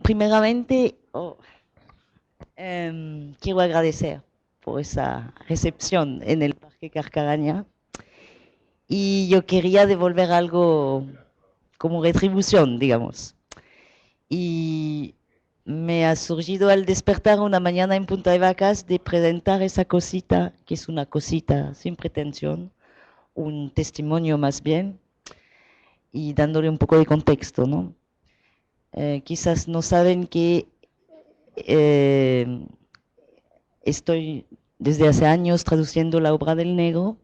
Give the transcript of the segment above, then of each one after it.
primeramente, quiero agradecer por esa recepción en el Parque Carcaraña y yo quería devolver algo como retribución, digamos. Y me ha surgido al despertar una mañana en Punta de Vacas de presentar esa cosita, que es una cosita sin pretensión, un testimonio más bien, y dándole un poco de contexto, ¿no? Quizás no saben que eh, estoy desde hace años traduciendo la obra del negro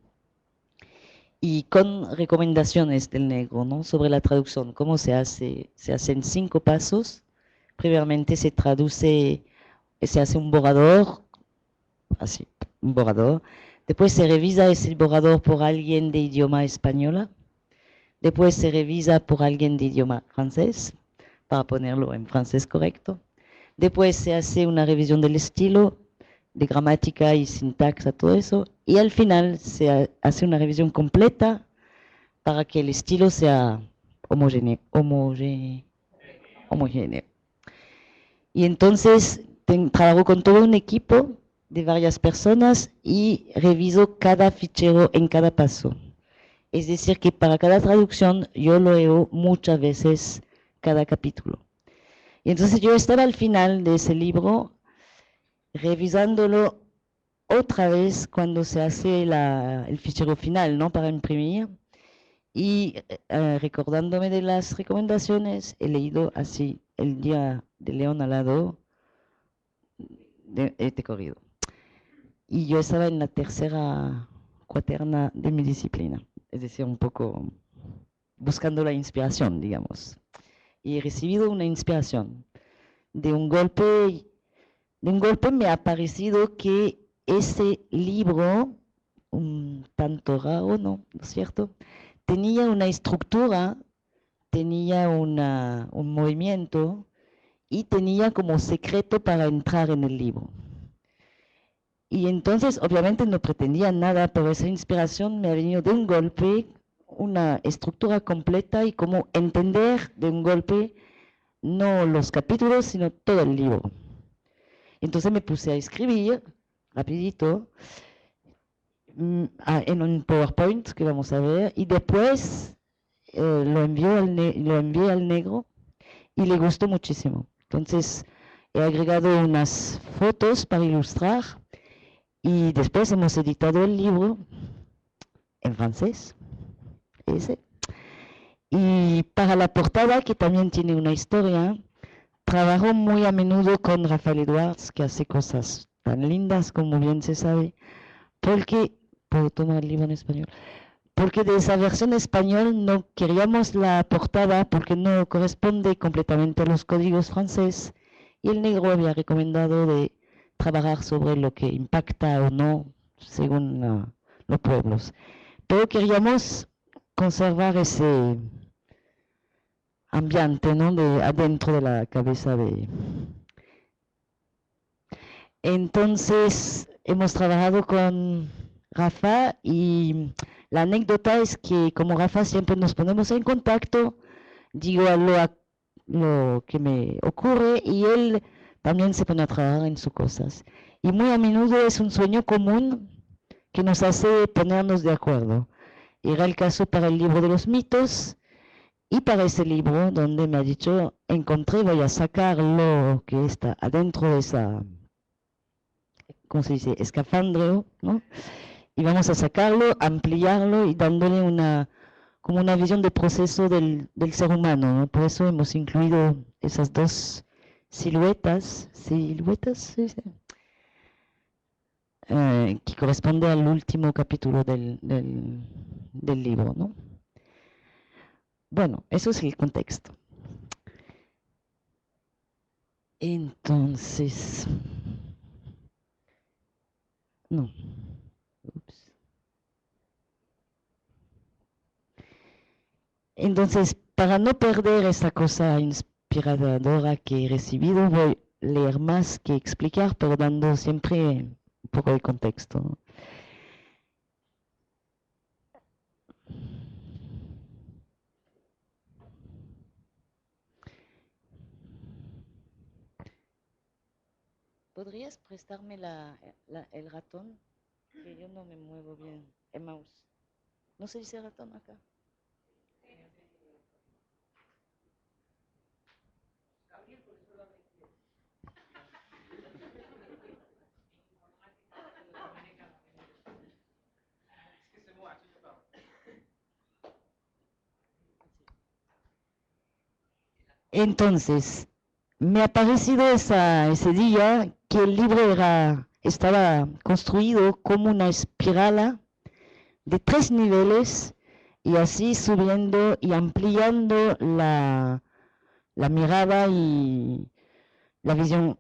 y con recomendaciones del negro, ¿no? Sobre la traducción, cómo se hace. Se hacen 5 pasos. Previamente se hace un borrador, así, un borrador. Después se revisa ese borrador por alguien de idioma española. Después se revisa por alguien de idioma francés, para ponerlo en francés correcto. Después se hace una revisión del estilo, de gramática y sintaxa, todo eso. Y al final se hace una revisión completa para que el estilo sea homogéneo. Homogéneo. Y entonces trabajo con todo un equipo de varias personas y reviso cada fichero en cada paso. Es decir, que para cada traducción yo lo leo muchas veces cada capítulo. Y entonces yo estaba al final de ese libro revisándolo otra vez cuando se hace el fichero final, ¿no? Para imprimir. Y recordándome de las recomendaciones, he leído así El Día de León Alado de este corrido. Y yo estaba en la tercera cuaterna de mi disciplina, es decir, un poco buscando la inspiración, digamos. Y he recibido una inspiración. De un golpe, de un golpe me ha parecido que ese libro, un tanto raro, ¿no es cierto? Tenía una estructura, tenía un movimiento y tenía como secreto para entrar en el libro. Y entonces, obviamente no pretendía nada, pero esa inspiración me ha venido de un golpe, una estructura completa y como entender de un golpe no los capítulos, sino todo el libro. Entonces me puse a escribir rapidito en un PowerPoint que vamos a ver y después lo envié al negro y le gustó muchísimo. Entonces he agregado unas fotos para ilustrar y después hemos editado el libro en francés, ese. Y para la portada, que también tiene una historia, trabajo muy a menudo con Rafael Edwards, que hace cosas tan lindas como bien se sabe, porque, puedo tomar el libro en español, porque de esa versión español no queríamos la portada porque no corresponde completamente a los códigos francés y el negro había recomendado de trabajar sobre lo que impacta o no según los pueblos. Pero queríamos conservar ese ambiente, ¿no? De adentro de la cabeza de... Entonces hemos trabajado con Rafa y la anécdota es que como Rafa siempre nos ponemos en contacto, digo lo que me ocurre y él también se pone a trabajar en sus cosas. Y muy a menudo es un sueño común que nos hace ponernos de acuerdo. Era el caso para el libro de los mitos y para ese libro donde me ha dicho, encontré, voy a sacar lo que está adentro de esa, ¿cómo se dice?, escafandro, ¿no? Y vamos a sacarlo, ampliarlo y dándole como una visión de proceso del ser humano, ¿no? Por eso hemos incluido esas dos siluetas, sí, sí, que corresponde al último capítulo del libro, ¿no? Bueno, eso es el contexto. Entonces, no, ups. Entonces, para no perder esa cosa inspiradora que he recibido, voy a leer más que explicar, pero dando siempre un poco de contexto, ¿no? ¿podrías prestarme el ratón? Que yo no me muevo bien, el mouse. ¿No se dice ratón acá? Entonces, me ha parecido ese día que el libro estaba construido como una espiral de 3 niveles y así subiendo y ampliando la mirada y la visión,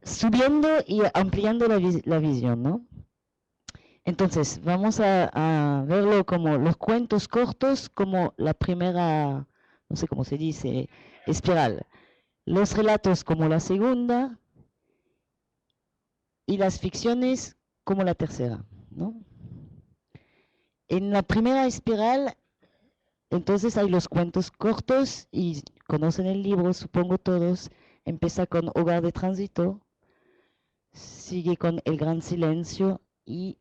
subiendo y ampliando la visión, ¿no? Entonces, vamos a verlo como los cuentos cortos, como la primera, no sé cómo se dice, espiral. Los relatos como la segunda y las ficciones como la tercera, ¿no? En la primera espiral, entonces hay los cuentos cortos y conocen el libro, supongo todos. Empieza con Hogar de Tránsito, sigue con El Gran Silencio y...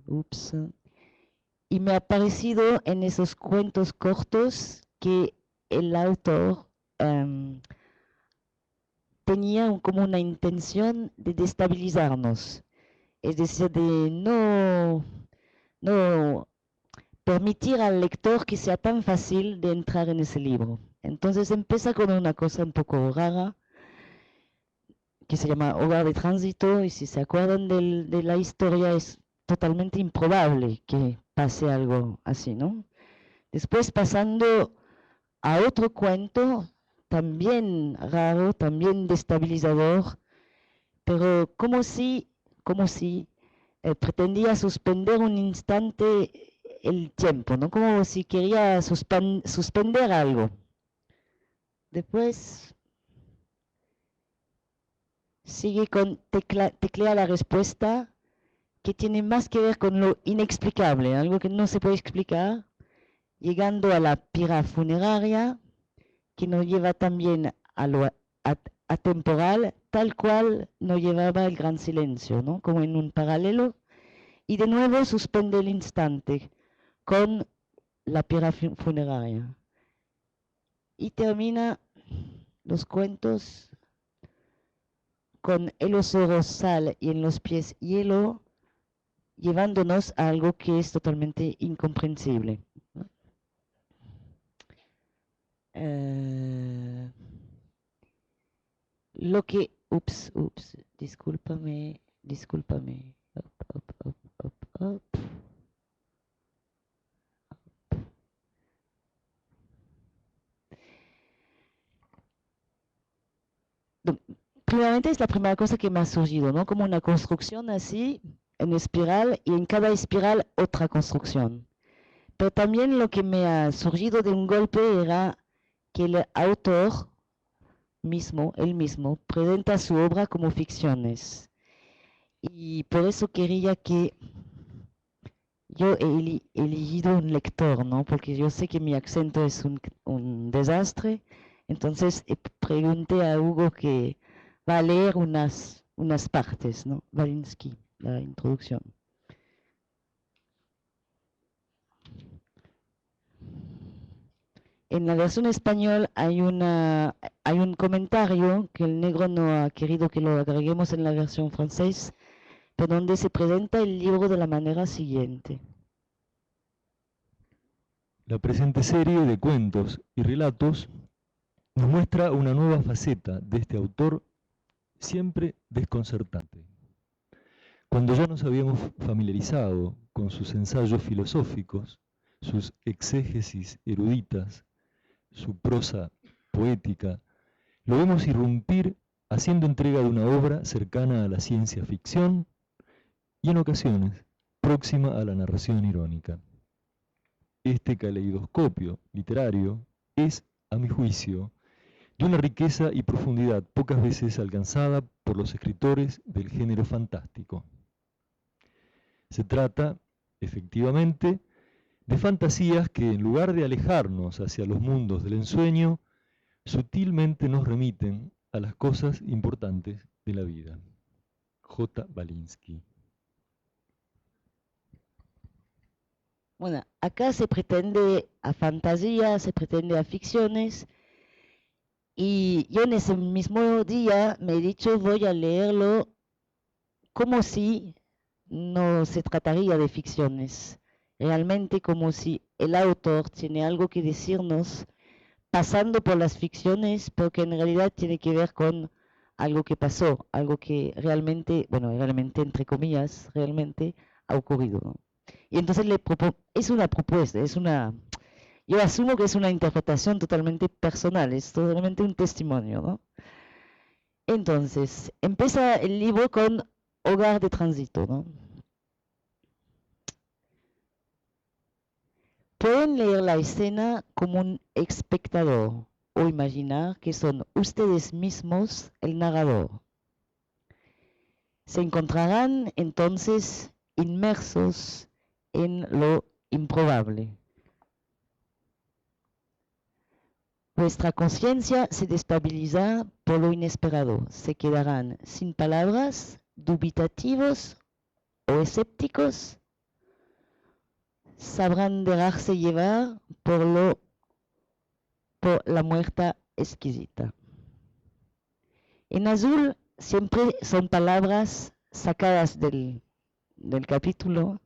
Ups. Y me ha parecido en esos cuentos cortos que el autor tenía como una intención de destabilizarnos, es decir, de no permitir al lector que sea tan fácil de entrar en ese libro. Entonces empieza con una cosa un poco rara, que se llama Hogar de Tránsito, y si se acuerdan de la historia es totalmente improbable que pase algo así, ¿no? Después pasando a otro cuento, también raro, también destabilizador, pero como si pretendía suspender un instante el tiempo, ¿no? Como si quería suspender algo. Después sigue con teclea la respuesta, que tiene más que ver con lo inexplicable, algo que no se puede explicar, llegando a la pira funeraria, que nos lleva también a lo atemporal, tal cual nos llevaba el Gran Silencio, ¿no? Como en un paralelo, y de nuevo suspende el instante con la pira funeraria. Y termina los cuentos con en los ojos sal y en los pies hielo, llevándonos a algo que es totalmente incomprensible. Eh, discúlpame, up. Primeramente es la primera cosa que me ha surgido, ¿no? Como una construcción así, en espiral, y en cada espiral otra construcción. Pero también lo que me ha surgido de un golpe era que el autor mismo, él mismo, presenta su obra como ficciones. Y por eso quería que yo he elegido un lector, ¿no? Porque yo sé que mi acento es un desastre. Entonces pregunté a Hugo que va a leer unas partes, ¿no? Valinsky, la introducción. En la versión español hay un comentario que el negro no ha querido que lo agreguemos en la versión francesa, pero donde se presenta el libro de la manera siguiente. La presente serie de cuentos y relatos nos muestra una nueva faceta de este autor siempre desconcertante. Cuando ya nos habíamos familiarizado con sus ensayos filosóficos, sus exégesis eruditas, su prosa poética, lo vemos irrumpir haciendo entrega de una obra cercana a la ciencia ficción y en ocasiones próxima a la narración irónica. Este caleidoscopio literario es, a mi juicio, de una riqueza y profundidad pocas veces alcanzada por los escritores del género fantástico. Se trata, efectivamente, de fantasías que, en lugar de alejarnos hacia los mundos del ensueño, sutilmente nos remiten a las cosas importantes de la vida. J. Balinsky. Bueno, acá se pretende a fantasía, se pretende a ficciones, y yo en ese mismo día me he dicho voy a leerlo como si no se trataría de ficciones, realmente como si el autor tiene algo que decirnos pasando por las ficciones, pero que en realidad tiene que ver con algo que pasó, algo que realmente, bueno, realmente entre comillas, realmente ha ocurrido, ¿no? Y entonces es una propuesta, yo asumo que es una interpretación totalmente personal, es totalmente un testimonio, ¿no? Entonces, empieza el libro con Hogar de Tránsito, ¿no? Pueden leer la escena como un espectador o imaginar que son ustedes mismos el narrador. Se encontrarán entonces inmersos en lo improbable. Vuestra conciencia se destabiliza por lo inesperado. Se quedarán sin palabras, dubitativos o escépticos. Sabrán dejarse llevar por la muerte exquisita. En azul siempre son palabras sacadas del capítulo.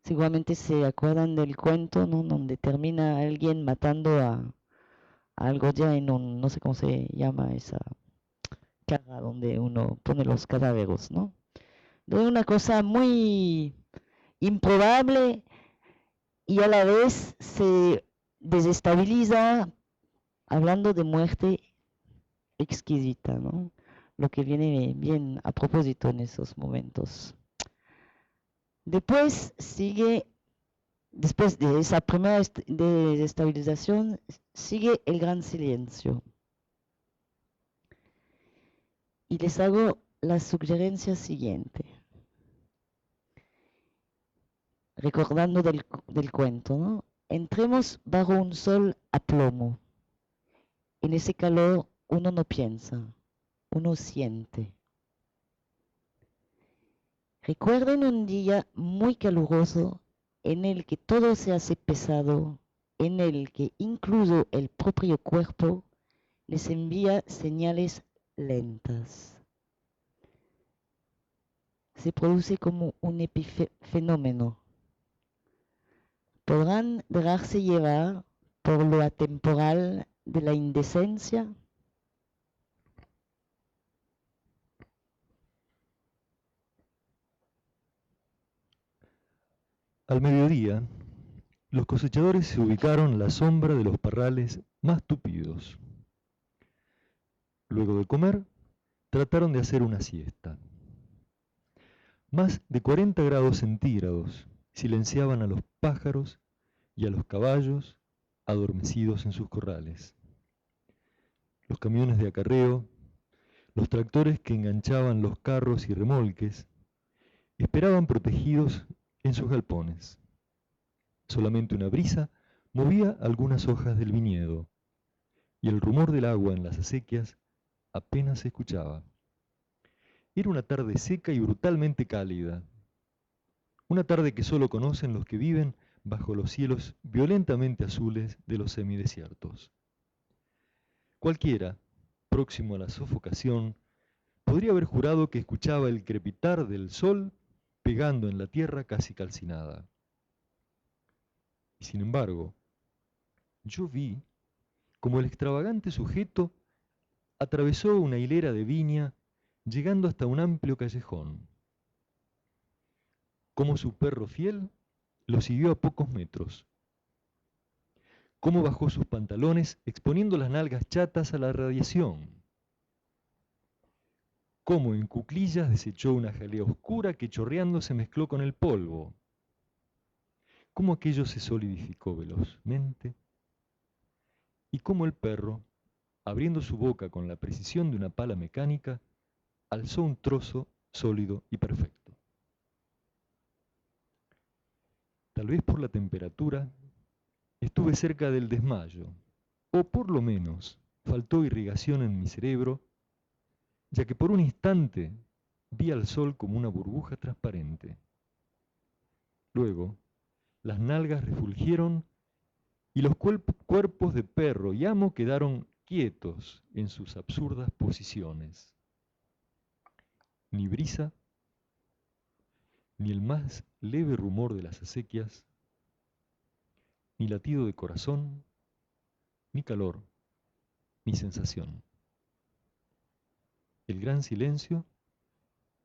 Seguramente se acuerdan del cuento, ¿no? Donde termina alguien matando a algo ya en un, no sé cómo se llama esa caja donde uno pone los cadáveres, ¿no? De una cosa muy improbable y a la vez se desestabiliza hablando de muerte exquisita, ¿no? Lo que viene bien a propósito en esos momentos. Después sigue, después de esa primera desestabilización, sigue el gran silencio. Y les hago la sugerencia siguiente, recordando del cuento, ¿no? Entremos bajo un sol a plomo. En ese calor uno no piensa, uno siente. Recuerden un día muy caluroso en el que todo se hace pesado, en el que incluso el propio cuerpo les envía señales lentas. Se produce como un epifenómeno. ¿Podrán dejarse llevar por lo atemporal de la indecencia? Al mediodía, los cosechadores se ubicaron a la sombra de los parrales más tupidos. Luego de comer, trataron de hacer una siesta. Más de 40 grados centígrados silenciaban a los pájaros y a los caballos adormecidos en sus corrales. Los camiones de acarreo, los tractores que enganchaban los carros y remolques, esperaban protegidos en sus galpones. Solamente una brisa movía algunas hojas del viñedo, y el rumor del agua en las acequias apenas se escuchaba. Era una tarde seca y brutalmente cálida, una tarde que solo conocen los que viven bajo los cielos violentamente azules de los semidesiertos. Cualquiera, próximo a la sofocación, podría haber jurado que escuchaba el crepitar del sol pegando en la tierra casi calcinada. Y sin embargo, yo vi como el extravagante sujeto atravesó una hilera de viña, llegando hasta un amplio callejón. Como su perro fiel lo siguió a pocos metros. Cómo bajó sus pantalones exponiendo las nalgas chatas a la radiación. Cómo en cuclillas desechó una jalea oscura que chorreando se mezcló con el polvo. Cómo aquello se solidificó velozmente. Y cómo el perro, abriendo su boca con la precisión de una pala mecánica, alzó un trozo sólido y perfecto. Tal vez por la temperatura, estuve cerca del desmayo, o por lo menos faltó irrigación en mi cerebro ya que por un instante vi al sol como una burbuja transparente. Luego, las nalgas refulgieron y los cuerpos de perro y amo quedaron quietos en sus absurdas posiciones. Ni brisa, ni el más leve rumor de las acequias, ni latido de corazón, ni calor, ni sensación. El gran silencio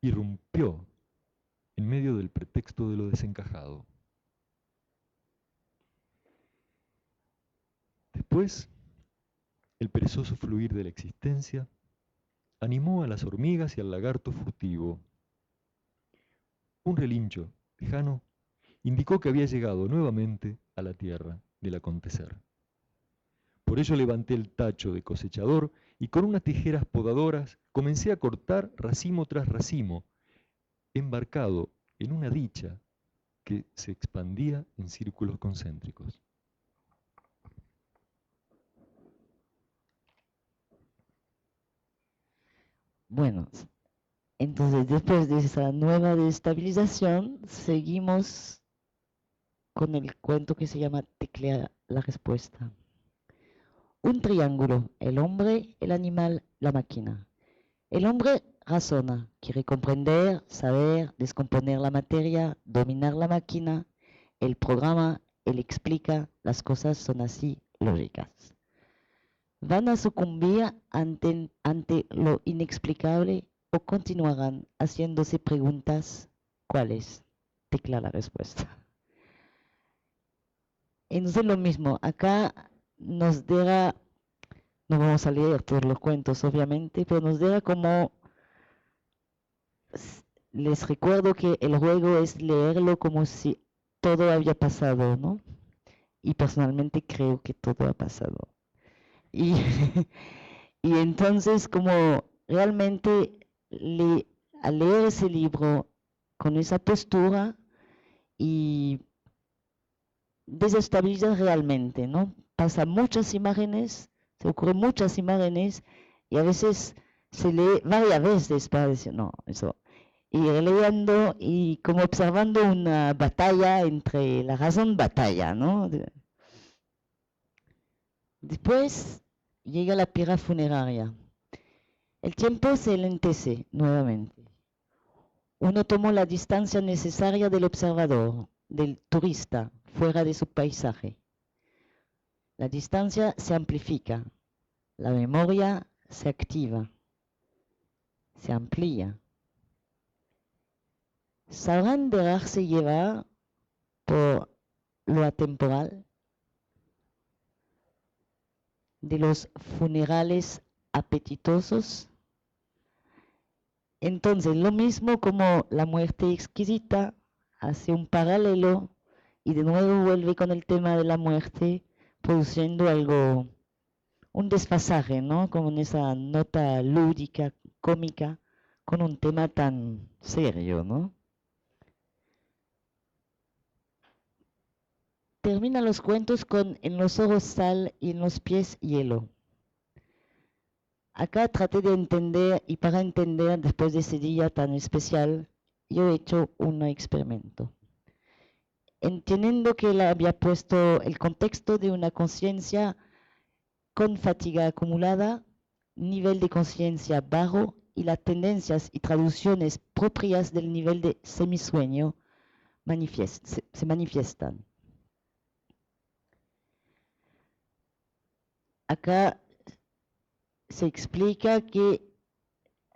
irrumpió en medio del pretexto de lo desencajado. Después, el perezoso fluir de la existencia animó a las hormigas y al lagarto furtivo. Un relincho lejano indicó que había llegado nuevamente a la tierra del acontecer. Por ello levanté el tacho de cosechador y con unas tijeras podadoras comencé a cortar racimo tras racimo, embarcado en una dicha que se expandía en círculos concéntricos. Bueno, entonces después de esa nueva destabilización, seguimos con el cuento que se llama Teclea la respuesta. Un triángulo, el hombre, el animal, la máquina. El hombre razona, quiere comprender, saber, descomponer la materia, dominar la máquina. Él programa, él explica, las cosas son así lógicas. ¿Van a sucumbir ante lo inexplicable o continuarán haciéndose preguntas? ¿Cuáles? Tecla la respuesta. Entonces lo mismo, acá nos deja, no vamos a leer todos los cuentos obviamente, pero nos deja como, les recuerdo que el juego es leerlo como si todo había pasado, ¿no? Y personalmente creo que todo ha pasado. Y, y entonces como realmente al leer ese libro con esa postura y desestabiliza realmente, ¿no? Pasa muchas imágenes, se ocurren muchas imágenes y a veces se lee varias veces para decir, no, eso. Y leyendo y como observando una batalla entre la razón batalla, ¿no? Después llega la pira funeraria. El tiempo se lentece nuevamente. Uno tomó la distancia necesaria del observador, del turista, fuera de su paisaje. La distancia se amplifica, la memoria se activa, se amplía. ¿Sabrán dejarse llevar por lo atemporal de los funerales apetitosos? Entonces, lo mismo como la muerte exquisita hace un paralelo y de nuevo vuelve con el tema de la muerte, produciendo algo, un desfasaje, ¿no? Como en esa nota lúdica, cómica, con un tema tan serio, ¿no? Termina los cuentos con en los ojos sal y en los pies hielo. Acá traté de entender, y para entender, después de ese día tan especial, yo he hecho un experimento. Entendiendo que él había puesto el contexto de una conciencia con fatiga acumulada, nivel de conciencia bajo y las tendencias y traducciones propias del nivel de semisueño se manifiestan. Acá se explica que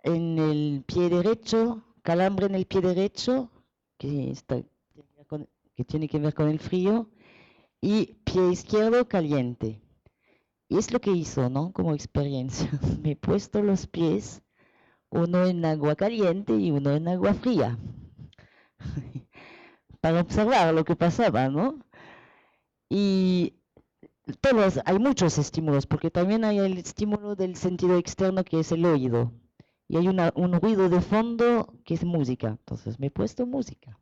en el pie derecho, calambre en el pie derecho, que tiene que ver con el frío, y pie izquierdo caliente. Y es lo que hizo, ¿no? Como experiencia. Me he puesto los pies, uno en agua caliente y uno en agua fría, para observar lo que pasaba, ¿no? Y hay muchos estímulos, porque también hay el estímulo del sentido externo que es el oído. Y hay un ruido de fondo que es música. Entonces me he puesto música.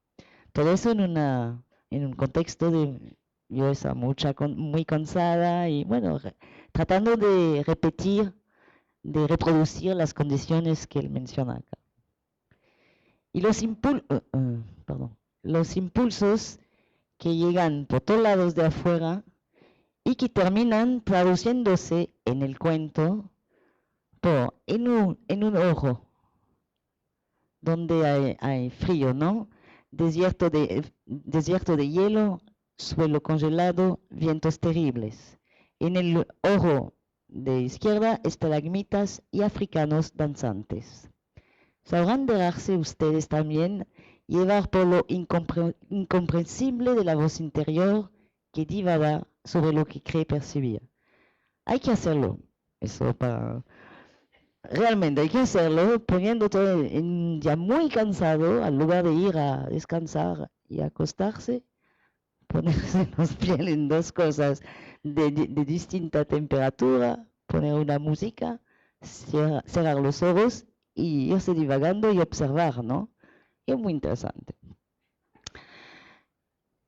Todo eso en un contexto de yo esa muy cansada y bueno, tratando de repetir de reproducir las condiciones que él menciona acá. Y los impulsos que llegan por todos lados de afuera y que terminan traduciéndose en el cuento en un ojo donde hay frío, ¿no? Desierto de hielo, suelo congelado, vientos terribles. En el ojo de izquierda, estalagmitas y africanos danzantes. Sabrán dejarse ustedes también llevar por lo incomprensible de la voz interior que divaga sobre lo que cree percibir. Hay que hacerlo, eso realmente hay que hacerlo poniendo todo ya muy cansado, al lugar de ir a descansar y acostarse, ponerse los pies en dos cosas de distinta temperatura, poner una música, cerrar los ojos y irse divagando y observar, ¿no? Es muy interesante.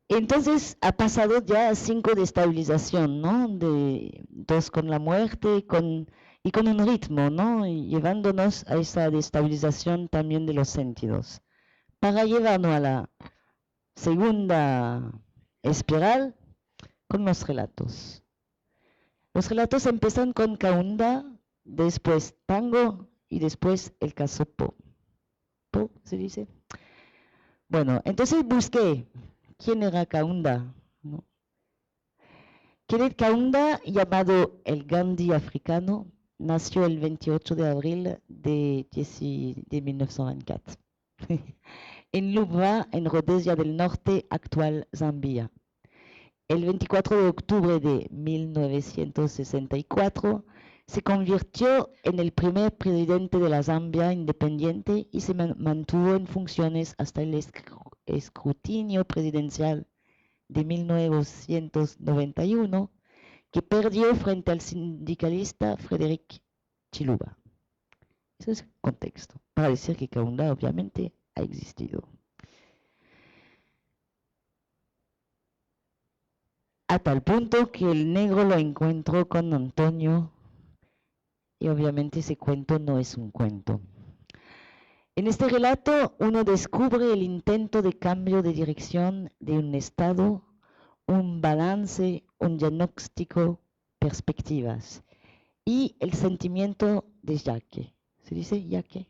Entonces ha pasado ya 5 de estabilización, ¿no? De 2 con la muerte y con un ritmo, ¿no? Y llevándonos a esa destabilización también de los sentidos. Para llevarnos a la segunda espiral con los relatos. Los relatos empiezan con Kaunda, después tango y después el caso Po. ¿Po se dice? Bueno, entonces busqué quién era Kaunda, ¿no? Kenneth Kaunda, llamado el Gandhi africano, nació el 28 de abril de 1924 en Lubwa, en Rhodesia del Norte, actual Zambia. El 24 de octubre de 1964 se convirtió en el primer presidente de la Zambia independiente y se mantuvo en funciones hasta el escrutinio presidencial de 1991, que perdió frente al sindicalista Frederick Chiluba. Ese es el contexto, para decir que Kaunda obviamente ha existido. A tal punto que el negro lo encontró con Antonio y obviamente ese cuento no es un cuento. En este relato uno descubre el intento de cambio de dirección de un estado, un balance, un diagnóstico, perspectivas y el sentimiento de yaque. ¿Se dice yaque?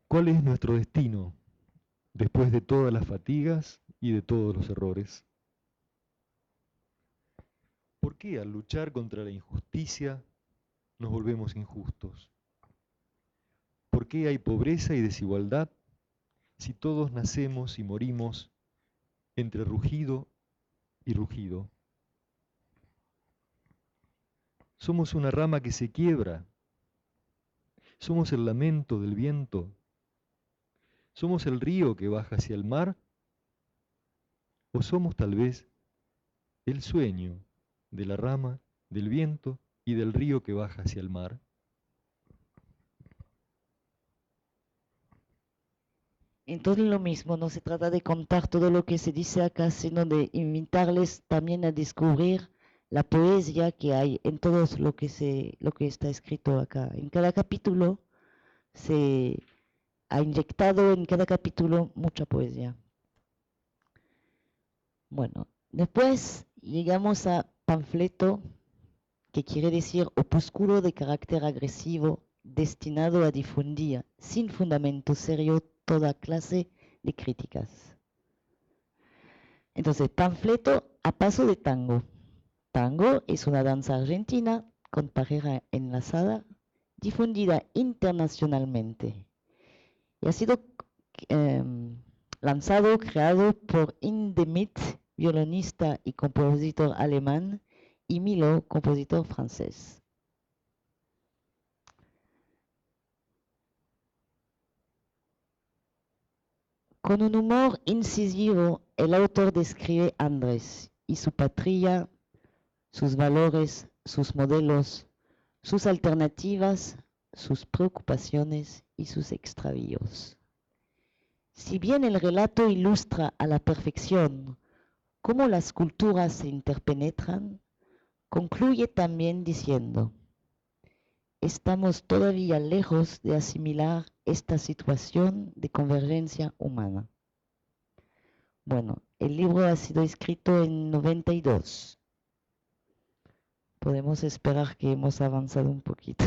¿Cuál es nuestro destino después de todas las fatigas y de todos los errores? ¿Por qué al luchar contra la injusticia nos volvemos injustos? ¿Por qué hay pobreza y desigualdad si todos nacemos y morimos entre rugido y rugido? Somos una rama que se quiebra. Somos el lamento del viento. ¿Somos el río que baja hacia el mar? ¿O somos tal vez el sueño de la rama, del viento y del río que baja hacia el mar? Entonces lo mismo, no se trata de contar todo lo que se dice acá, sino de invitarles también a descubrir la poesía que hay en todo lo que está escrito acá. En cada capítulo se ha inyectado en cada capítulo mucha poesía. Bueno, después llegamos a panfleto, que quiere decir opúsculo de carácter agresivo destinado a difundir sin fundamento serio toda clase de críticas. Entonces, panfleto a paso de tango. Tango es una danza argentina con pareja enlazada, difundida internacionalmente. Y ha sido lanzado, creado por Indemith, violonista y compositor alemán, y Milo, compositor francés. Con un humor incisivo, el autor describe a Andrés y su patria, sus valores, sus modelos, sus alternativas, sus preocupaciones y sus extravíos. Si bien el relato ilustra a la perfección cómo las culturas se interpenetran, concluye también diciendo: estamos todavía lejos de asimilar esta situación de convergencia humana. Bueno, el libro ha sido escrito en 92. Podemos esperar que hemos avanzado un poquito.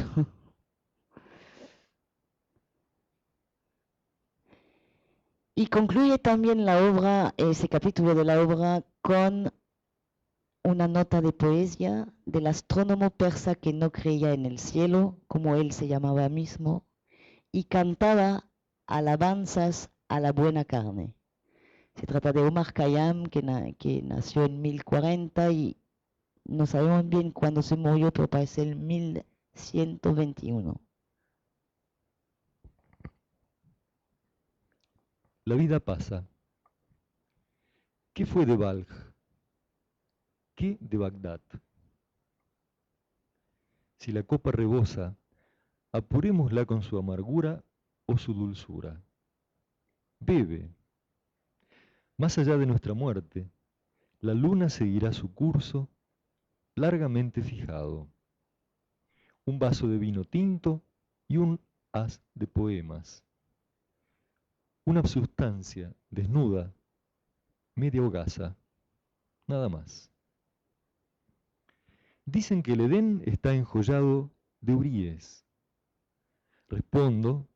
Y concluye también la obra, ese capítulo de la obra, con una nota de poesía del astrónomo persa que no creía en el cielo, como él se llamaba mismo, y cantaba alabanzas a la buena carne. Se trata de Omar Khayyam, que nació en 1040 y no sabemos bien cuándo se murió, pero parece el 1121. La vida pasa. ¿Qué fue de Balj? ¿Qué de Bagdad? Si la copa rebosa, apurémosla con su amargura o su dulzura. Bebe. Más allá de nuestra muerte, la luna seguirá su curso largamente fijado. Un vaso de vino tinto y un haz de poemas. Una sustancia desnuda, media hogaza, nada más. Dicen que el Edén está enjollado de huríes. Respondo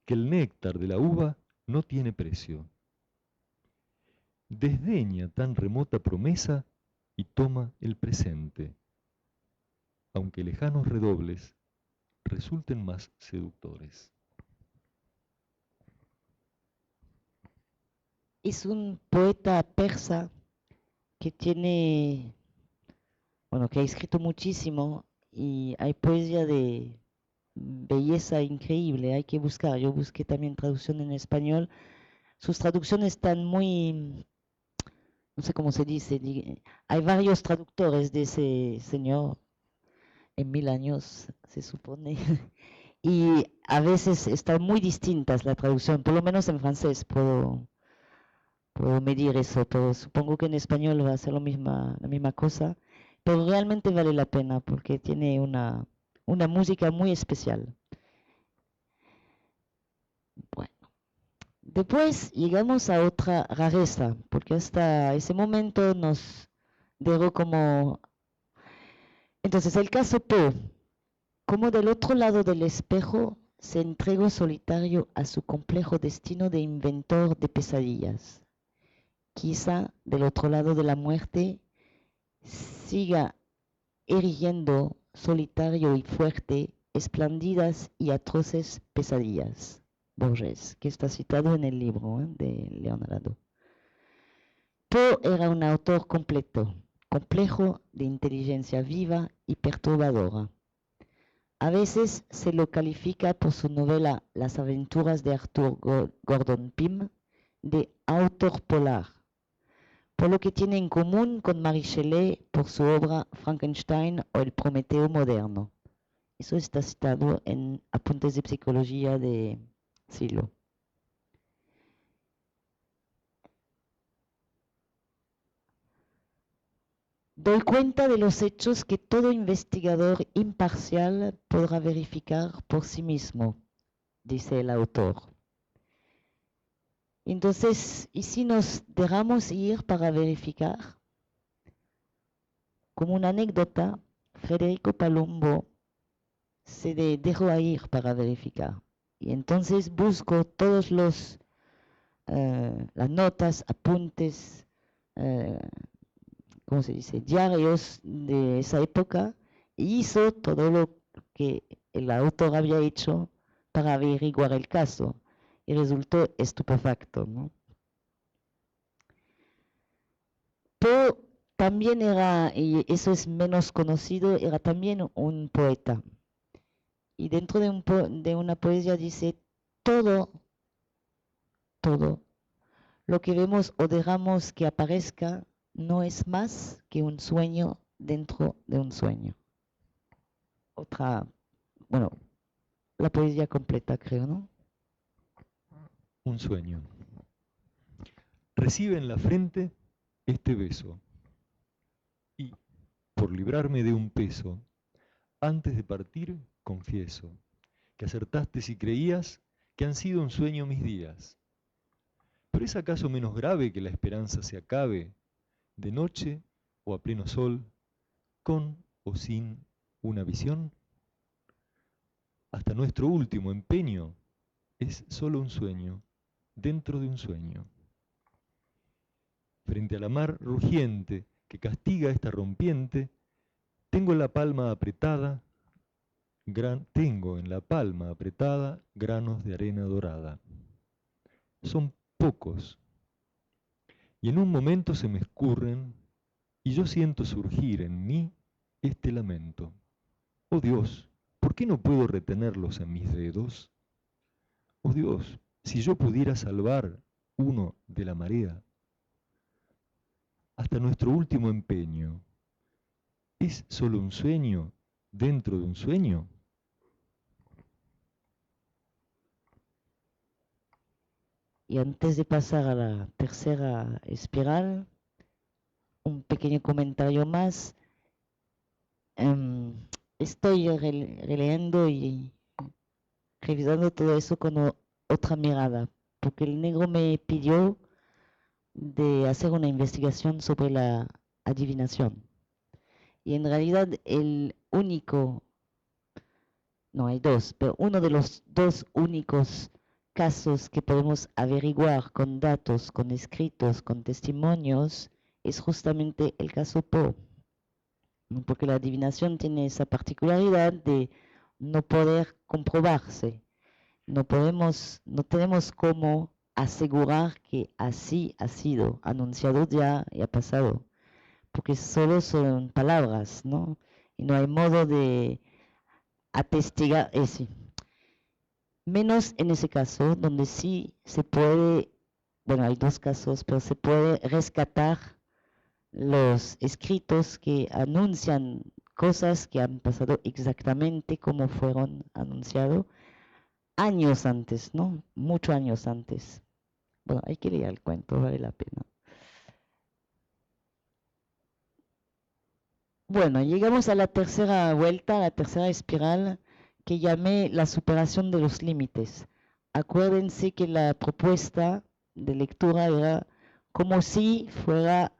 que el néctar de la uva no tiene precio. Desdeña tan remota promesa y toma el presente, aunque lejanos redobles resulten más seductores. Es un poeta persa que tiene, bueno, que ha escrito muchísimo y hay poesía de belleza increíble, hay que buscar. Yo busqué también traducción en español. Sus traducciones están muy, no sé cómo se dice, hay varios traductores de ese señor en 1000 años, se supone, y a veces están muy distintas la traducción, por lo menos en francés puedo medir eso, pero supongo que en español va a ser la misma cosa, pero realmente vale la pena porque tiene una música muy especial. Bueno, después llegamos a otra rareza, porque hasta ese momento nos dejó como... Entonces, el caso Poe, como del otro lado del espejo se entregó solitario a su complejo destino de inventor de pesadillas. Quizá del otro lado de la muerte siga erigiendo solitario y fuerte espléndidas y atroces pesadillas. Borges, que está citado en el libro de Leonardo. Poe era un autor completo, complejo, de inteligencia viva y perturbadora. A veces se lo califica por su novela Las aventuras de Arthur Gordon Pym de autor polar, por lo que tiene en común con Mary Shelley por su obra Frankenstein o El Prometeo moderno. Eso está citado en Apuntes de Psicología de Silo. Doy cuenta de los hechos que todo investigador imparcial podrá verificar por sí mismo, dice el autor. Entonces, ¿y si nos dejamos ir para verificar? Como una anécdota, Federico Palumbo se dejó ir para verificar. Y entonces busco todos las notas, apuntes, eh, ¿cómo se dice? Diarios de esa época, y hizo todo lo que el autor había hecho para averiguar el caso. Y resultó estupefacto, ¿no? Poe también era, y eso es menos conocido, era también un poeta. Y dentro de una poesía dice, todo, todo lo que vemos o dejamos que aparezca no es más que un sueño dentro de un sueño. Otra, bueno, la poesía completa, creo, ¿no? Un sueño. recibe en la frente este beso. Y, por librarme de un peso, antes de partir, confieso que acertaste si creías que han sido un sueño mis días. ¿Pero es acaso menos grave que la esperanza se acabe, de noche o a pleno sol, con o sin una visión? Hasta nuestro último empeño es solo un sueño, dentro de un sueño. Frente a la mar rugiente que castiga esta rompiente, tengo en la palma apretada granos de arena dorada. Son pocos, y en un momento se me escurren, y yo siento surgir en mí este lamento. Oh Dios, ¿por qué no puedo retenerlos en mis dedos? Oh Dios, si yo pudiera salvar uno de la marea, hasta nuestro último empeño, ¿es solo un sueño dentro de un sueño? Y antes de pasar a la tercera espiral, un pequeño comentario más. Estoy releyendo y revisando todo eso con otra mirada, porque el negro me pidió de hacer una investigación sobre la adivinación. Y en realidad el único, no hay dos, pero uno de los dos únicos casos que podemos averiguar con datos, con escritos, con testimonios, es justamente el caso Poe. Porque la adivinación tiene esa particularidad de no poder comprobarse. No tenemos cómo asegurar que así ha sido anunciado ya y ha pasado, porque solo son palabras, ¿no? Y no hay modo de atestigar eso. Menos en ese caso, donde sí se puede, bueno, hay dos casos, pero se puede rescatar los escritos que anuncian cosas que han pasado exactamente como fueron anunciados años antes, ¿no? Muchos años antes. Bueno, hay que leer el cuento, vale la pena. Bueno, llegamos a la tercera vuelta, a la tercera espiral, que llamé la superación de los límites. Acuérdense que la propuesta de lectura era como si fuera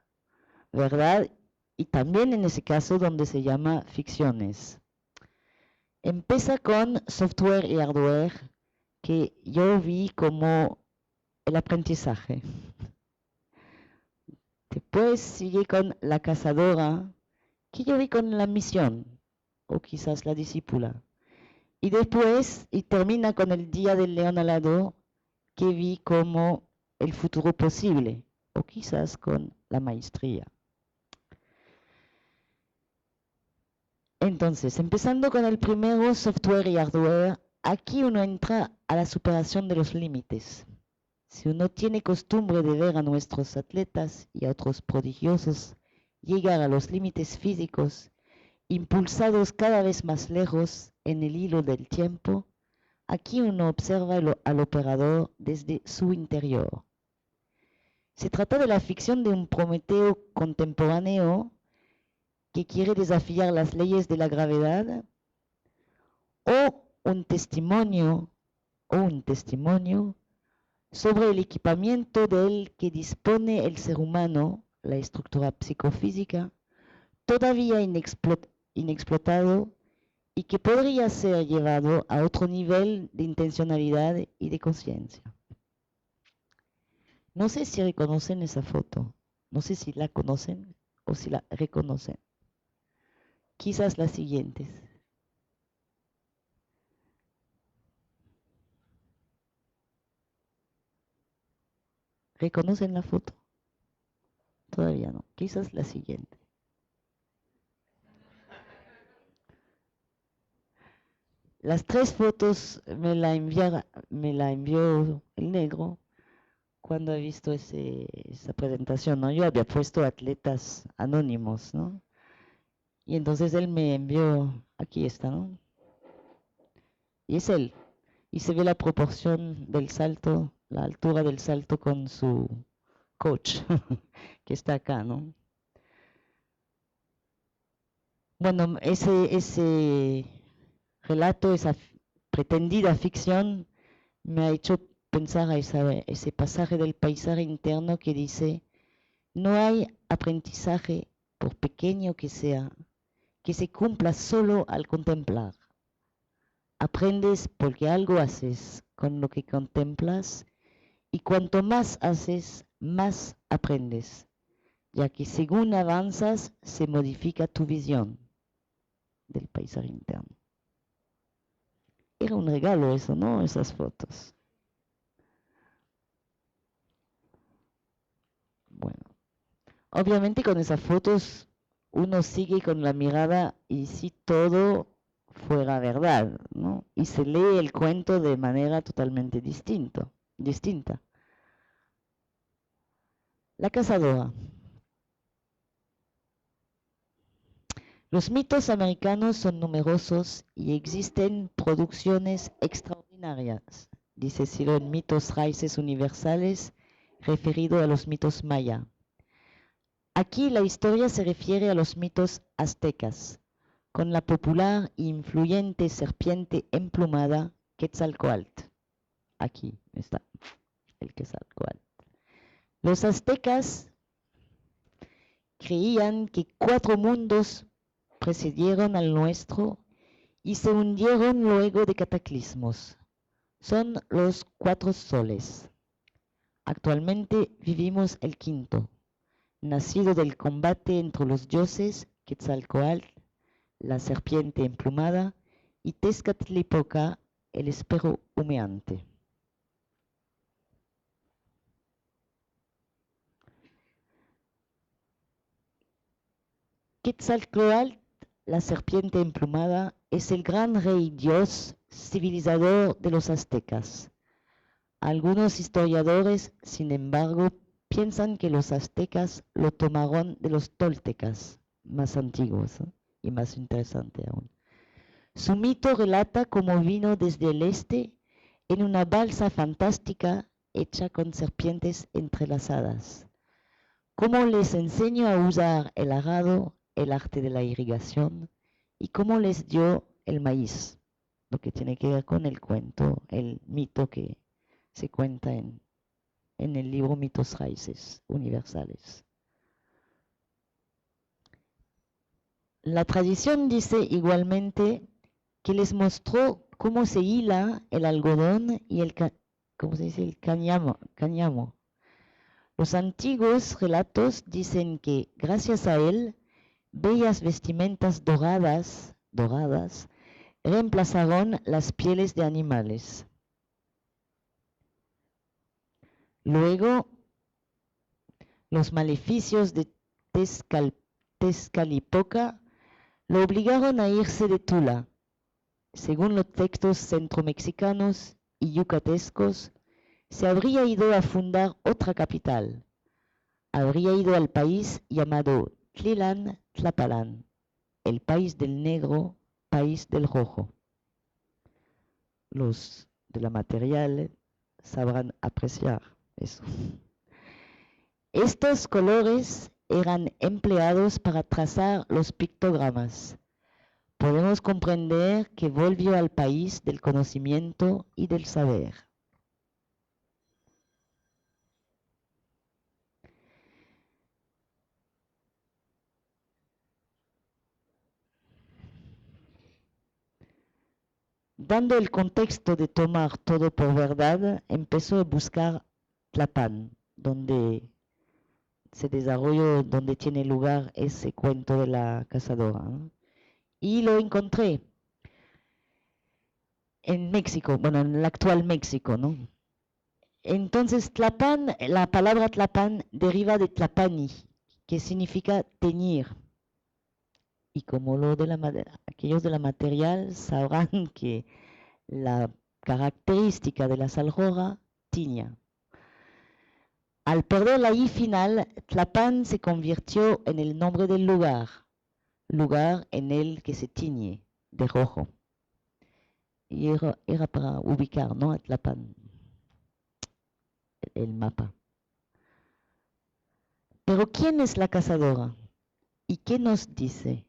verdad y también en ese caso donde se llama ficciones. Empieza con software y hardware, que yo vi como el aprendizaje. Después sigue con la cazadora, que yo vi con la misión, o quizás la discípula. Y después, y termina con el día del león alado, que vi como el futuro posible, o quizás con la maestría. Entonces, empezando con el primero, software y hardware, aquí uno entra a la superación de los límites. Si uno tiene costumbre de ver a nuestros atletas y a otros prodigiosos llegar a los límites físicos, impulsados cada vez más lejos en el hilo del tiempo, aquí uno observa al operador desde su interior. Se trata de la ficción de un Prometeo contemporáneo que quiere desafiar las leyes de la gravedad, o un testimonio sobre el equipamiento del que dispone el ser humano, la estructura psicofísica, todavía inexplotado y que podría ser llevado a otro nivel de intencionalidad y de conciencia. No sé si reconocen esa foto, no sé si la conocen o si la reconocen. Quizás las siguientes. ¿Reconocen la foto? Todavía no. Quizás la siguiente. Las tres fotos me la envió el negro cuando he visto esa presentación, ¿no? Yo había puesto atletas anónimos, ¿no? Y entonces él me envió, aquí está, ¿no? Y es él. Y se ve la proporción del salto, la altura del salto con coach que está acá, ¿no? Bueno, ese relato, esa pretendida ficción, me ha hecho pensar a ese pasaje del paisaje interno que dice, no hay aprendizaje, por pequeño que sea, que se cumpla solo al contemplar. Aprendes porque algo haces con lo que contemplas y cuanto más haces, más aprendes, ya que según avanzas se modifica tu visión del paisaje interno. Era un regalo eso, ¿no? Esas fotos. Bueno, obviamente con esas fotos uno sigue con la mirada y si todo fuera verdad, ¿no? Y se lee el cuento de manera totalmente distinta. La cazadora. Los mitos americanos son numerosos y existen producciones extraordinarias, dice Silo en Mitos Raíces Universales, referido a los mitos maya. Aquí la historia se refiere a los mitos aztecas, con la popular e influyente serpiente emplumada Quetzalcóatl. Aquí está el Quetzalcóatl. Los aztecas creían que 4 mundos precedieron al nuestro y se hundieron luego de cataclismos. Son los 4 soles. Actualmente vivimos el quinto, nacido del combate entre los dioses Quetzalcóatl, la serpiente emplumada, y Tezcatlipoca, el espejo humeante. Quetzalcóatl, la serpiente emplumada, es el gran rey dios civilizador de los aztecas. Algunos historiadores, sin embargo, piensan que los aztecas lo tomaron de los toltecas, más antiguos, ¿eh? Y más interesante aún. Su mito relata cómo vino desde el este en una balsa fantástica hecha con serpientes entrelazadas. Cómo les enseñó a usar el arado, el arte de la irrigación, y cómo les dio el maíz, lo que tiene que ver con el cuento, el mito que se cuenta en el libro Mitos Raíces Universales. La tradición dice igualmente que les mostró cómo se hila el algodón y ¿cómo se dice? El cáñamo. Los antiguos relatos dicen que gracias a él, bellas vestimentas doradas reemplazaron las pieles de animales. Luego, los maleficios de Tezcatlipoca lo obligaron a irse de Tula. Según los textos centromexicanos y yucatecos, se habría ido a fundar otra capital. Habría ido al país llamado Tlilan Tlapalan, el país del negro, país del rojo. Los de la material sabrán apreciar eso. Estos colores eran empleados para trazar los pictogramas. Podemos comprender que volvió al país del conocimiento y del saber. Dando el contexto de tomar todo por verdad, empezó a buscar Tlapan, donde se desarrolló, donde tiene lugar ese cuento de la cazadora, ¿no? Y lo encontré en México, bueno, en el actual México, ¿no? Entonces, Tlapan, la palabra Tlapan deriva de Tlapani, que significa teñir. Y como aquellos de la material sabrán que la característica de la salrora tiña. Al perder la I final, Tlapan se convirtió en el nombre del lugar en el que se tiñe de rojo. Y era para ubicar, ¿no? A Tlapan, el mapa. Pero ¿quién es la cazadora? ¿Y qué nos dice?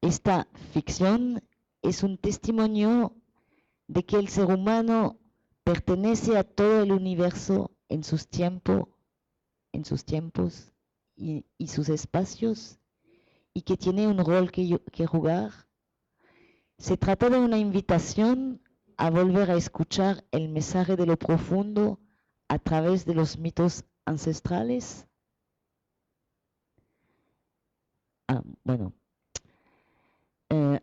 Esta ficción es un testimonio de que el ser humano pertenece a todo el universo en sus tiempos y sus espacios, y que tiene un rol que jugar. Se trata de una invitación a volver a escuchar el mensaje de lo profundo a través de los mitos ancestrales. Bueno,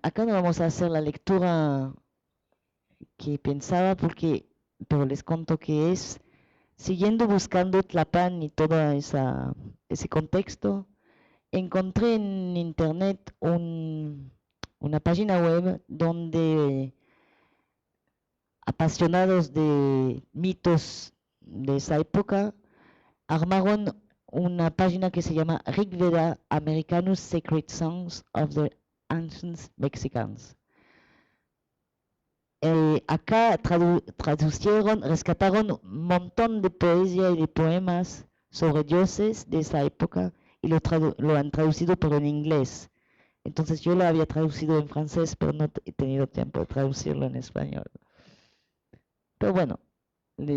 acá no vamos a hacer la lectura que pensaba pero les conto que es siguiendo buscando Tlapan y todo ese contexto. Encontré en internet una página web donde apasionados de mitos de esa época armaron una página que se llama Rigveda Americanus Sacred Songs of the Ancient Mexicans. Acá traducieron, rescataron un montón de poesía y de poemas sobre dioses de esa época y lo han traducido pero en inglés. Entonces yo lo había traducido en francés, pero no he tenido tiempo de traducirlo en español. Pero bueno,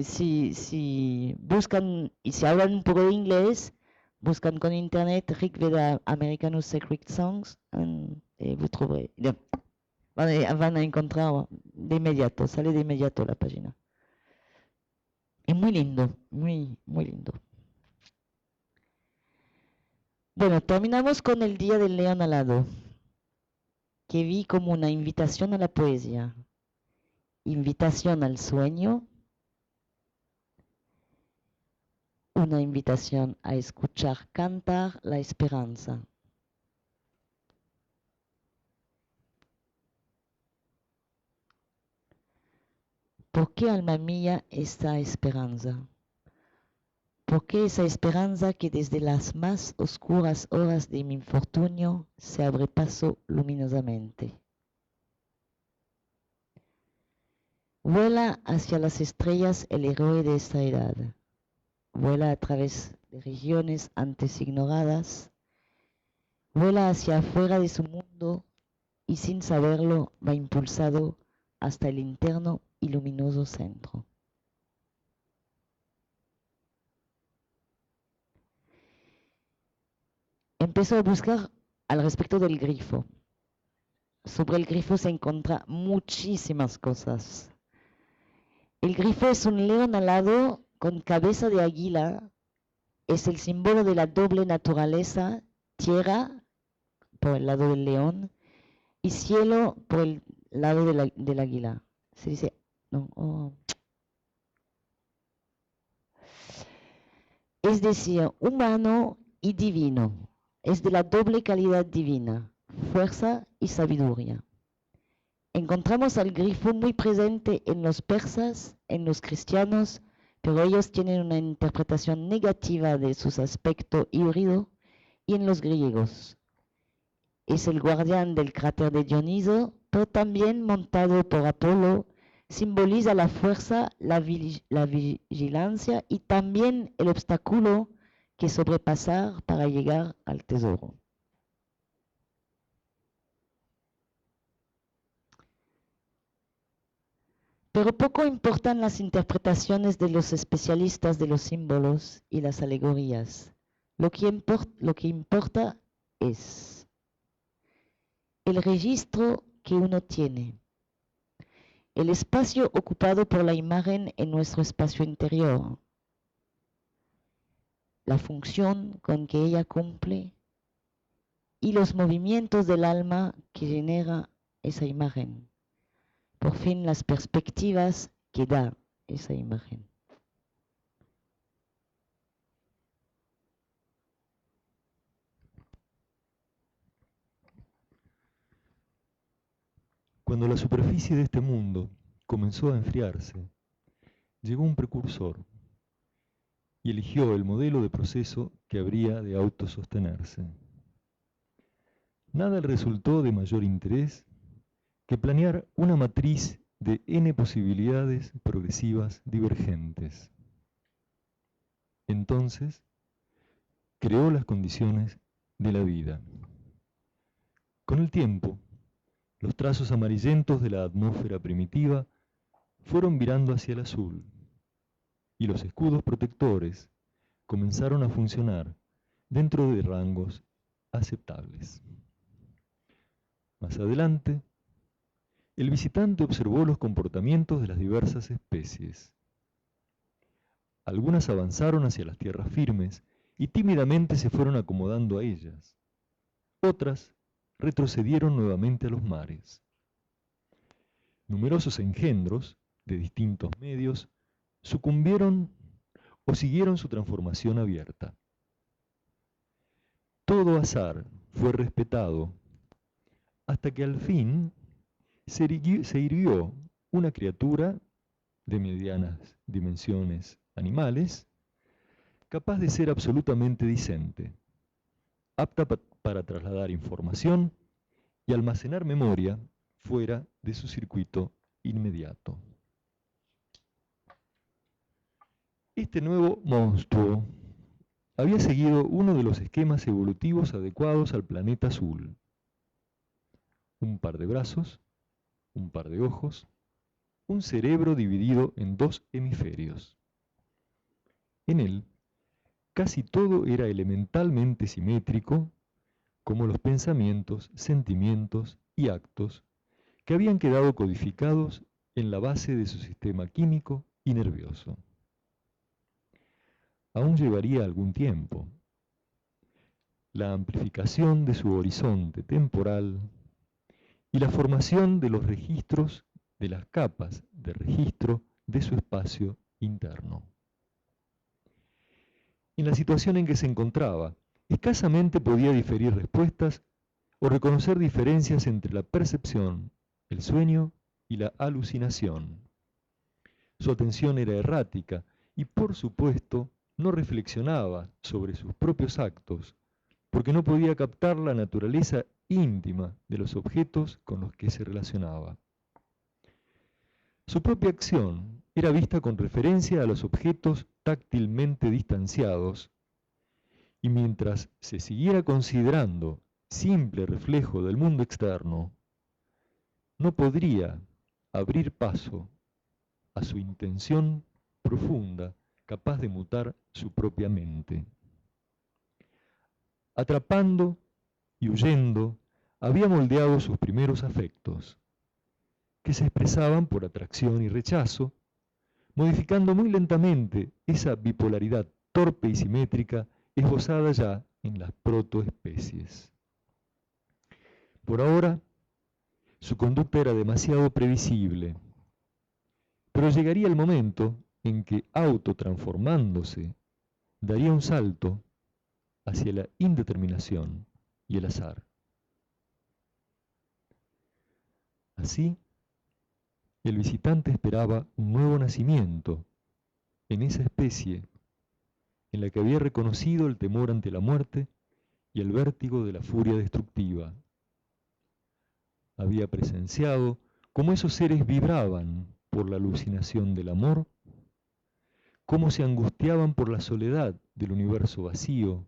si buscan y si hablan un poco de inglés, buscan con internet Rigveda Americanus Sacred Songs y vous trouverez. Van a encontrar de inmediato, sale de inmediato la página. Es muy lindo, muy, muy lindo. Bueno, terminamos con el Día del León Alado, que vi como una invitación a la poesía, invitación al sueño, una invitación a escuchar cantar la esperanza. ¿Por qué, alma mía, esta esperanza? ¿Por qué esa esperanza que desde las más oscuras horas de mi infortunio se abre paso luminosamente? Vuela hacia las estrellas el héroe de esta edad. Vuela a través de regiones antes ignoradas. Vuela hacia afuera de su mundo y sin saberlo va impulsado hasta el interno y luminoso centro. Empezó a buscar al respecto del grifo. Sobre el grifo se encuentran muchísimas cosas. El grifo es un león alado con cabeza de águila. Es el símbolo de la doble naturaleza, tierra por el lado del león y cielo por el lado del águila. Se dice, no, es decir, humano y divino. Es de la doble calidad divina, fuerza y sabiduría. Encontramos al grifo muy presente en los persas, en los cristianos, pero ellos tienen una interpretación negativa de su aspecto híbrido, y en los griegos. Es el guardián del cráter de Dioniso, pero también montado por Apolo, simboliza la fuerza, la vigilancia y también el obstáculo que sobrepasar para llegar al tesoro. Pero poco importan las interpretaciones de los especialistas de los símbolos y las alegorías. Lo que importa es el registro que uno tiene, el espacio ocupado por la imagen en nuestro espacio interior, la función con que ella cumple y los movimientos del alma que genera esa imagen. Por fin, las perspectivas que da esa imagen. Cuando la superficie de este mundo comenzó a enfriarse, llegó un precursor y eligió el modelo de proceso que habría de autosostenerse. Nada le resultó de mayor interés que planear una matriz de n posibilidades progresivas divergentes. entonces, creó las condiciones de la vida. Con el tiempo, los trazos amarillentos de la atmósfera primitiva fueron virando hacia el azul, y los escudos protectores comenzaron a funcionar dentro de rangos aceptables. Más adelante, el visitante observó los comportamientos de las diversas especies. Algunas avanzaron hacia las tierras firmes y tímidamente se fueron acomodando a ellas. Otras retrocedieron nuevamente a los mares. Numerosos engendros, de distintos medios, sucumbieron o siguieron su transformación abierta. Todo azar fue respetado hasta que al fin se irguió una criatura de medianas dimensiones animales, capaz de ser absolutamente decente, apta para trasladar información y almacenar memoria fuera de su circuito inmediato. Este nuevo monstruo había seguido uno de los esquemas evolutivos adecuados al planeta azul. Un par de brazos, un par de ojos, un cerebro dividido en dos hemisferios. En él, casi todo era elementalmente simétrico, como los pensamientos, sentimientos y actos que habían quedado codificados en la base de su sistema químico y nervioso. Aún llevaría algún tiempo. La amplificación de su horizonte temporal y la formación de los registros de las capas de registro de su espacio interno. En la situación en que se encontraba, escasamente podía diferir respuestas o reconocer diferencias entre la percepción, el sueño y la alucinación. Su atención era errática y, por supuesto, no reflexionaba sobre sus propios actos, porque no podía captar la naturaleza íntima de los objetos con los que se relacionaba. Su propia acción era vista con referencia a los objetos táctilmente distanciados, y mientras se siguiera considerando simple reflejo del mundo externo, no podría abrir paso a su intención profunda, capaz de mutar su propia mente. Atrapando y huyendo, había moldeado sus primeros afectos, que se expresaban por atracción y rechazo, modificando muy lentamente esa bipolaridad torpe y simétrica esbozada ya en las protoespecies. Por ahora, su conducta era demasiado previsible, pero llegaría el momento en que, autotransformándose, daría un salto hacia la indeterminación y el azar. Así, el visitante esperaba un nuevo nacimiento en esa especie en la que había reconocido el temor ante la muerte y el vértigo de la furia destructiva. Había presenciado cómo esos seres vibraban por la alucinación del amor, cómo se angustiaban por la soledad del universo vacío,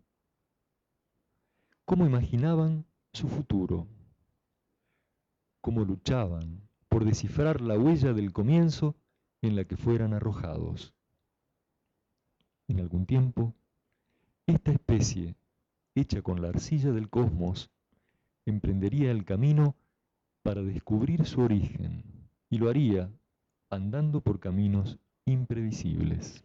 cómo imaginaban su futuro, cómo luchaban por descifrar la huella del comienzo en la que fueran arrojados. En algún tiempo, esta especie, hecha con la arcilla del cosmos, emprendería el camino para descubrir su origen, y lo haría andando por caminos imprevisibles.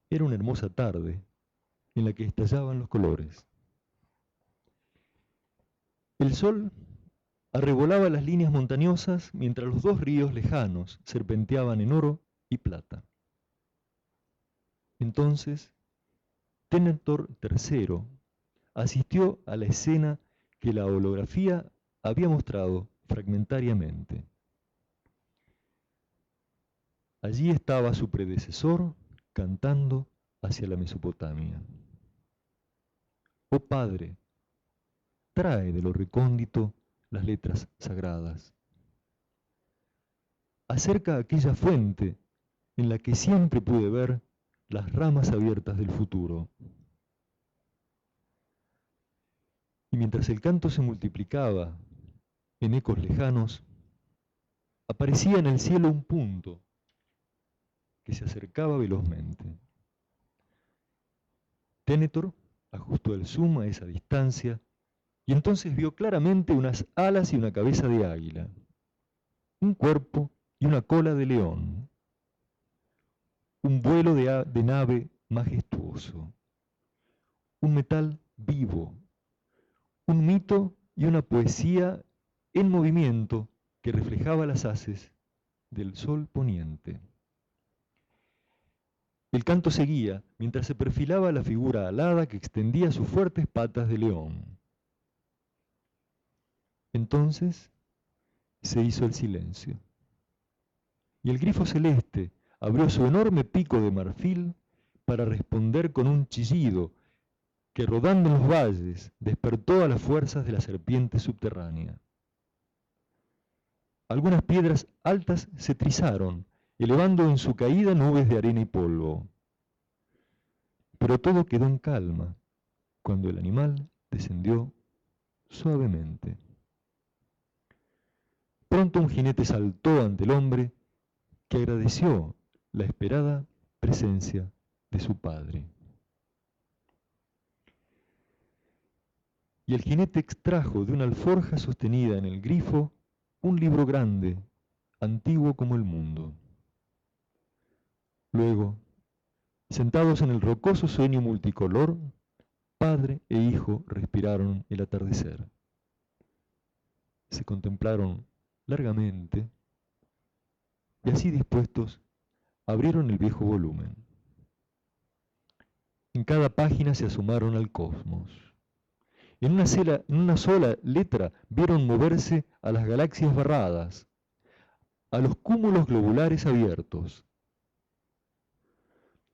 Era una hermosa tarde en la que estallaban los colores. El sol arrebolaba las líneas montañosas mientras los dos ríos lejanos serpenteaban en oro y plata. Entonces, Tenentor III asistió a la escena que la holografía había mostrado fragmentariamente. Allí estaba su predecesor cantando hacia la Mesopotamia. Oh Padre, trae de lo recóndito las letras sagradas. Acerca aquella fuente en la que siempre pude ver las ramas abiertas del futuro. Y mientras el canto se multiplicaba en ecos lejanos, aparecía en el cielo un punto que se acercaba velozmente. Ténetor ajustó el zoom a esa distancia y entonces vio claramente unas alas y una cabeza de águila, un cuerpo y una cola de león, un vuelo de nave majestuoso, un metal vivo, un mito y una poesía en movimiento que reflejaba las haces del sol poniente. El canto seguía mientras se perfilaba la figura alada que extendía sus fuertes patas de león. Entonces se hizo el silencio, y el grifo celeste abrió su enorme pico de marfil para responder con un chillido que, rodando en los valles, despertó a las fuerzas de la serpiente subterránea. Algunas piedras altas se trizaron, elevando en su caída nubes de arena y polvo. Pero todo quedó en calma cuando el animal descendió suavemente. Pronto un jinete saltó ante el hombre, que agradeció la esperada presencia de su padre. Y el jinete extrajo de una alforja sostenida en el grifo un libro grande, antiguo como el mundo. Luego, sentados en el rocoso sueño multicolor, padre e hijo respiraron el atardecer. Se contemplaron largamente y así dispuestos abrieron el viejo volumen. En cada página se asomaron al cosmos. En una sola letra vieron moverse a las galaxias barradas, a los cúmulos globulares abiertos.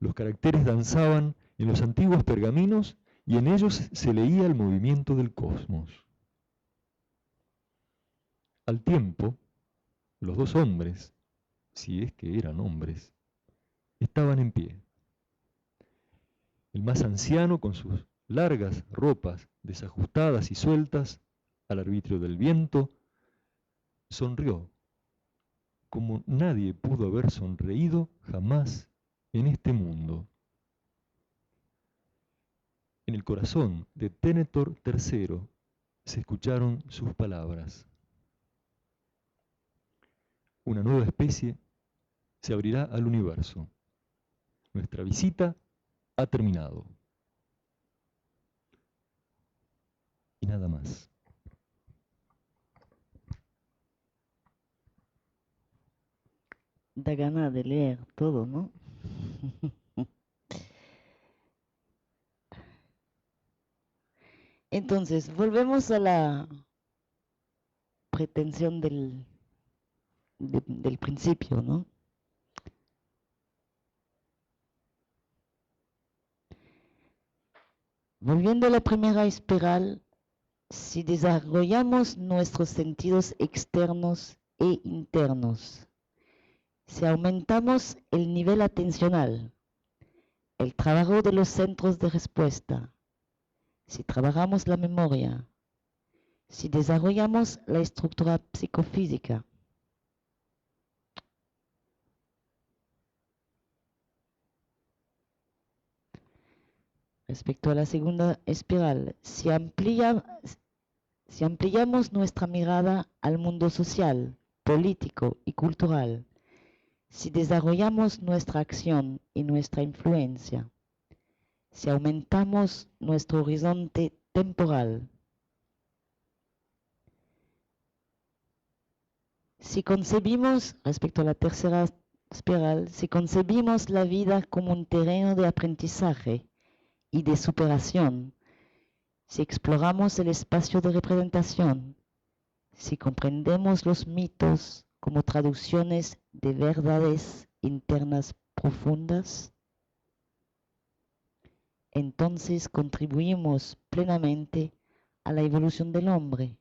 Los caracteres danzaban en los antiguos pergaminos y en ellos se leía el movimiento del cosmos. Al tiempo, los dos hombres, si es que eran hombres, estaban en pie. El más anciano, con sus largas ropas desajustadas y sueltas al arbitrio del viento, sonrió como nadie pudo haber sonreído jamás en este mundo. En el corazón de Ténetor III se escucharon sus palabras. Una nueva especie se abrirá al universo. Nuestra visita ha terminado. Y nada más. Da gana de leer todo, ¿no? Entonces, volvemos a la pretensión del principio, ¿no? Volviendo a la primera espiral, si desarrollamos nuestros sentidos externos e internos, si aumentamos el nivel atencional, el trabajo de los centros de respuesta, si trabajamos la memoria, si desarrollamos la estructura psicofísica, respecto a la segunda espiral, si ampliamos nuestra mirada al mundo social, político y cultural, si desarrollamos nuestra acción y nuestra influencia, si aumentamos nuestro horizonte temporal, si concebimos, respecto a la tercera espiral, si concebimos la vida como un terreno de aprendizaje y de superación, si exploramos el espacio de representación, si comprendemos los mitos como traducciones de verdades internas profundas, entonces contribuimos plenamente a la evolución del hombre.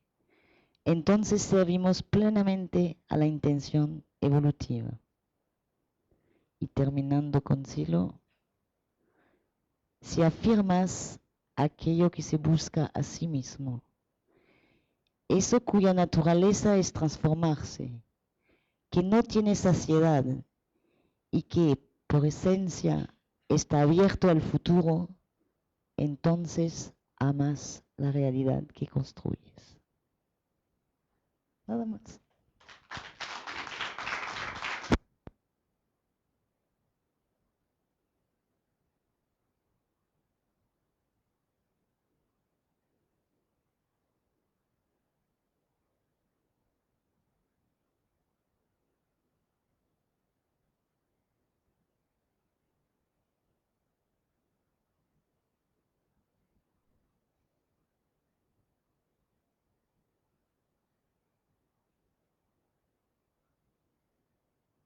Entonces servimos plenamente a la intención evolutiva. Y terminando con Silo, si afirmas aquello que se busca a sí mismo, eso cuya naturaleza es transformarse, que no tiene saciedad y que por esencia está abierto al futuro, entonces amas la realidad que construyes. Nada más.